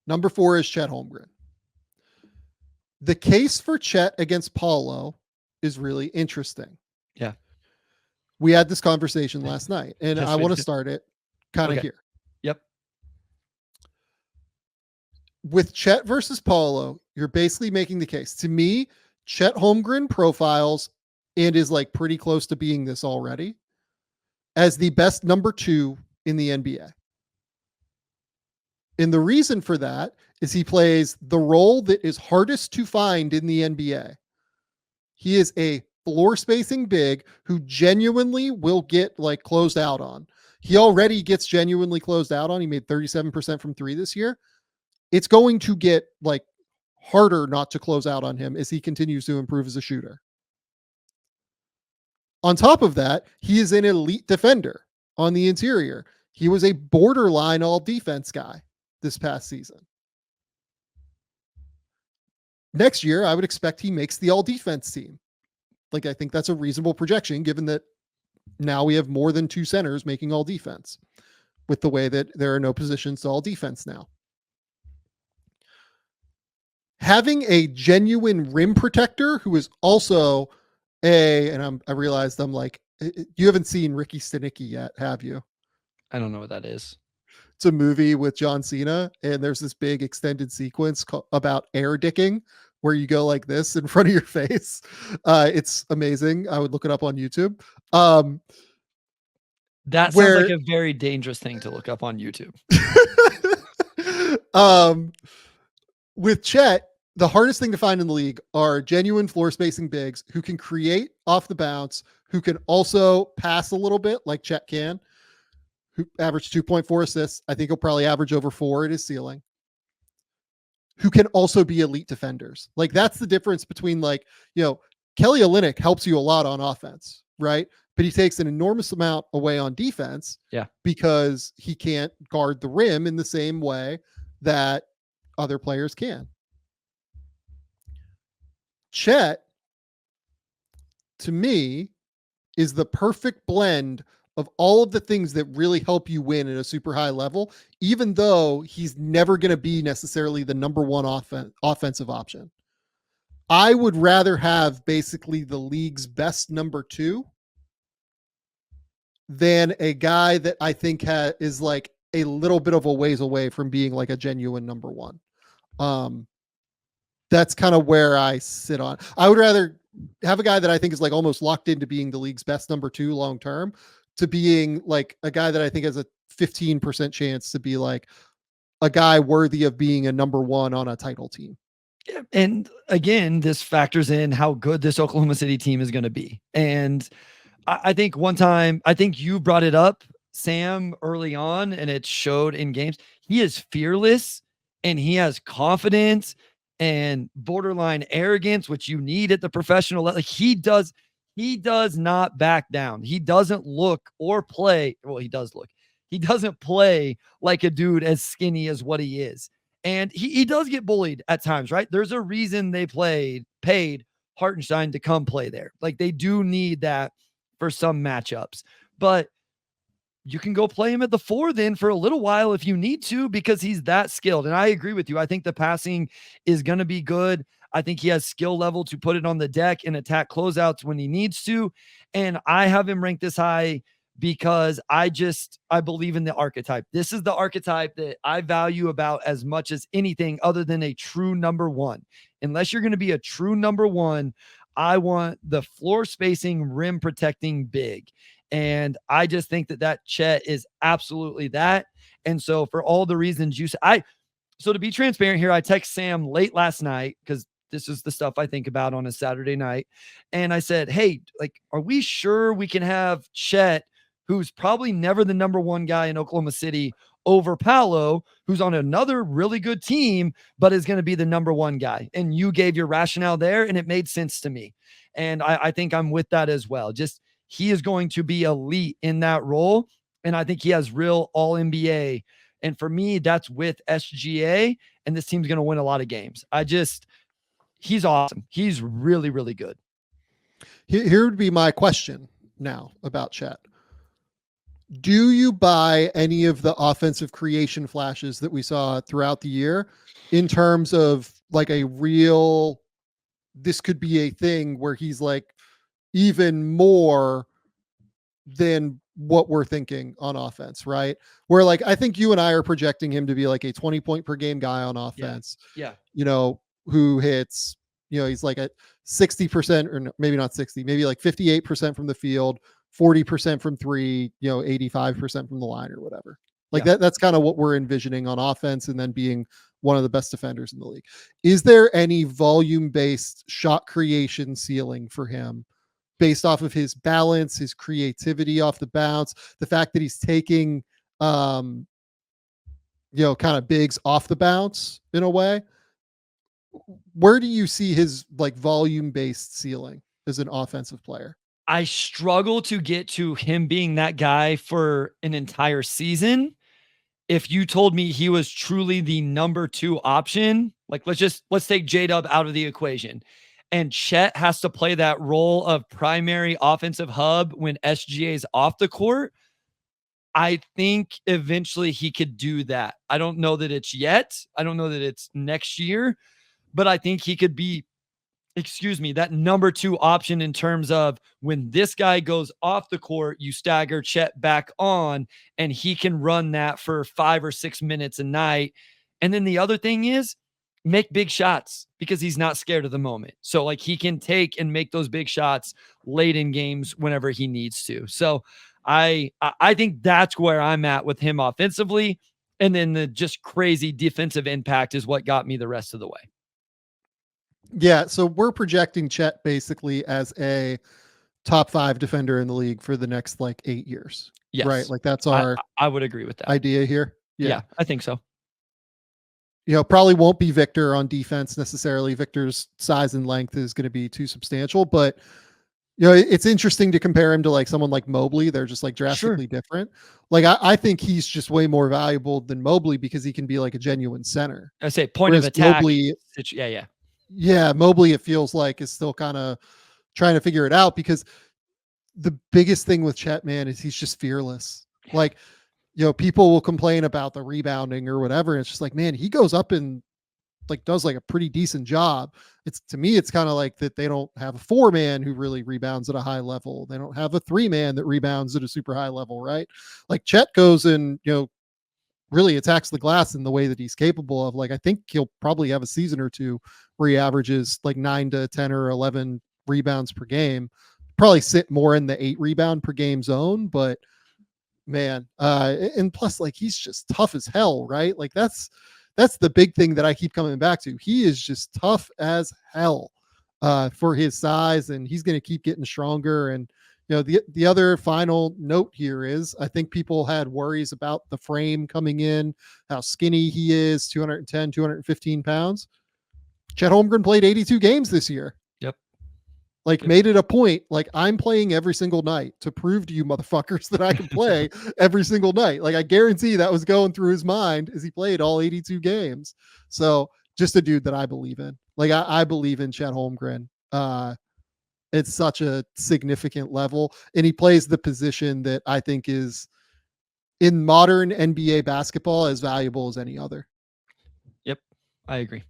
Number 4 is Chet Holmgren. The case for Chet against Paulo is really interesting. Yeah. We had this conversation last night, and Yes, I we want to did. start it kind of Okay. here. Yep. With Chet versus Paulo, you're basically making the case. To me, Chet Holmgren profiles and is like pretty close to being this already as the best number 2 in the NBA. And the reason for that is he plays the role that is hardest to find in the NBA. He is a floor spacing big who genuinely will get like closed out on. He already gets genuinely closed out on. He made 37% from 3 this year. It's going to get like harder not to close out on him as he continues to improve as a shooter. On top of that, he is an elite defender on the interior. He was a borderline all defense guy this past season. Next year, I would expect he makes the all defense team. Like, I think that's a reasonable projection given that now we have more than 2 centers making all defense with the way that there are no positions to all defense now. Having a genuine rim protector who is also I realized I'm like, you haven't seen Ricky Stenicki yet, have you? I don't know what that is. It's a movie with John Cena, and there's this big extended sequence about air dicking where you go like this in front of your face. It's amazing. I would look it up on YouTube. That sounds like a very dangerous thing to look up on YouTube. With Chet, the hardest thing to find in the league are genuine floor spacing bigs who can create off the bounce, who can also pass a little bit like Chet can, who averaged 2.4 assists. I think he'll probably average over 4 at his ceiling, who can also be elite defenders. Like, that's the difference between, like, you know, Kelly Olynyk helps you a lot on offense, right? But he takes an enormous amount away on defense. Yeah. Because he can't guard the rim in the same way that other players can. Chet, to me, is the perfect blend of all of the things that really help you win at a super high level, even though he's never going to be necessarily the number 1 offensive option. I would rather have basically the league's best number 2 than a guy that I think is like a little bit of a ways away from being like a genuine number 1. That's kind of where I sit on. I would rather have a guy that I think is like almost locked into being the league's best number 2 long term to being like a guy that I think has a 15% chance to be like a guy worthy of being a number 1 on a title team. Yeah, and again, this factors in how good this Oklahoma City team is going to be. And I think one time, I think you brought it up, Sam, early on, and it showed in games. He is fearless and he has confidence and borderline arrogance, which you need at the professional level. Like, he does not back down. He doesn't look or play. Well, he does look. He doesn't play like a dude as skinny as what he is. And he does get bullied at times, right? There's a reason they paid Hartenstein to come play there. Like, they do need that for some matchups, but you can go play him at the 4 then for a little while if you need to, because he's that skilled. And I agree with you. I think the passing is going to be good. I think he has skill level to put it on the deck and attack closeouts when he needs to. And I have him ranked this high because I believe in the archetype. This is the archetype that I value about as much as anything other than a true number 1. Unless you're going to be a true number 1, I want the floor spacing, rim protecting big. And I just think that Chet is absolutely that. And so for all the reasons you said, so to be transparent here, I text Sam late last night because this is the stuff I think about on a Saturday night. And I said, hey, like, are we sure we can have Chet, who's probably never the number 1 guy in Oklahoma City, over Paolo, who's on another really good team, but is going to be the number 1 guy? And you gave your rationale there, and it made sense to me. And I think I'm with that as well. Just, he is going to be elite in that role. And I think he has real all NBA. And for me, that's with SGA. And this team's going to win a lot of games. He's awesome. He's really, really good. Here would be my question now about Chet. Do you buy any of the offensive creation flashes that we saw throughout the year in terms of like a real, this could be a thing where he's like even more than what we're thinking on offense, right? Where like I think you and I are projecting him to be like a 20 point per game guy on Yeah. offense, Yeah. who hits, he's like at 60% or maybe not 60, maybe like 58% from the field, 40% from three, 85% from the line or whatever. Like Yeah. that's kind of what we're envisioning on offense and then being one of the best defenders in the league. Is there any volume based shot creation ceiling for him based off of his balance, his creativity off the bounce, the fact that he's taking um, kind of bigs off the bounce in a way? Where do you see his like volume based ceiling as an offensive player? I struggle to get to him being that guy for an entire season. If you told me he was truly the number 2 option, like let's take J-Dub out of the equation, and Chet has to play that role of primary offensive hub when SGA is off the court, I think eventually he could do that. I don't know that it's yet. I don't know that it's next year, but I think he could be, that number 2 option in terms of when this guy goes off the court, you stagger Chet back on, and he can run that for 5 or 6 minutes a night. And then the other thing is make big shots because he's not scared of the moment. So like he can take and make those big shots late in games whenever he needs to. So I think that's where I'm at with him offensively. And then the just crazy defensive impact is what got me the rest of the way. Yeah, so we're projecting Chet basically as a top 5 defender in the league for the next like 8 years. Right? Yes. Like that's I our I would agree with that. idea here. Yeah. Yeah, I think so. Probably won't be Victor on defense necessarily. Victor's size and length is going to be too substantial, but it's interesting to compare him to like someone like Mobley. They're just like Sure. drastically different. Like I think he's just way more valuable than Mobley because he can be like a genuine center. I say point of Whereas attack. Mobley, Yeah, yeah. yeah, Mobley, it feels like is still kind of trying to figure it out because the biggest thing with Chet, man, is he's just fearless. Like, people will complain about the rebounding or whatever. And it's just like, man, he goes up and like does like a pretty decent job. It's to me, it's kind of like that they don't have a 4-man who really rebounds at a high level. They don't have a 3-man that rebounds at a super high level, right? Like Chet goes and really attacks the glass in the way that he's capable of. Like I think he'll probably have a season or two where he averages like 9 to 10 or 11 rebounds per game. Probably sit more in the 8 rebound per game zone, but man, and plus like he's just tough as hell, right? Like that's the big thing that I keep coming back to. He is just tough as hell for his size, and he's going to keep getting stronger. And the other final note here is I think people had worries about the frame coming in, how skinny he is, 210, 215 pounds. Chet Holmgren played 82 games this year. Yep. Like made it a point, like I'm playing every single night to prove to you motherfuckers that I can play every single night. Like I guarantee that was going through his mind as he played all 82 games. So just a dude that I believe in. Like I believe in Chet Holmgren. It's such a significant level, and he plays the position that I think is in modern NBA basketball as valuable as any other. Yep. I agree.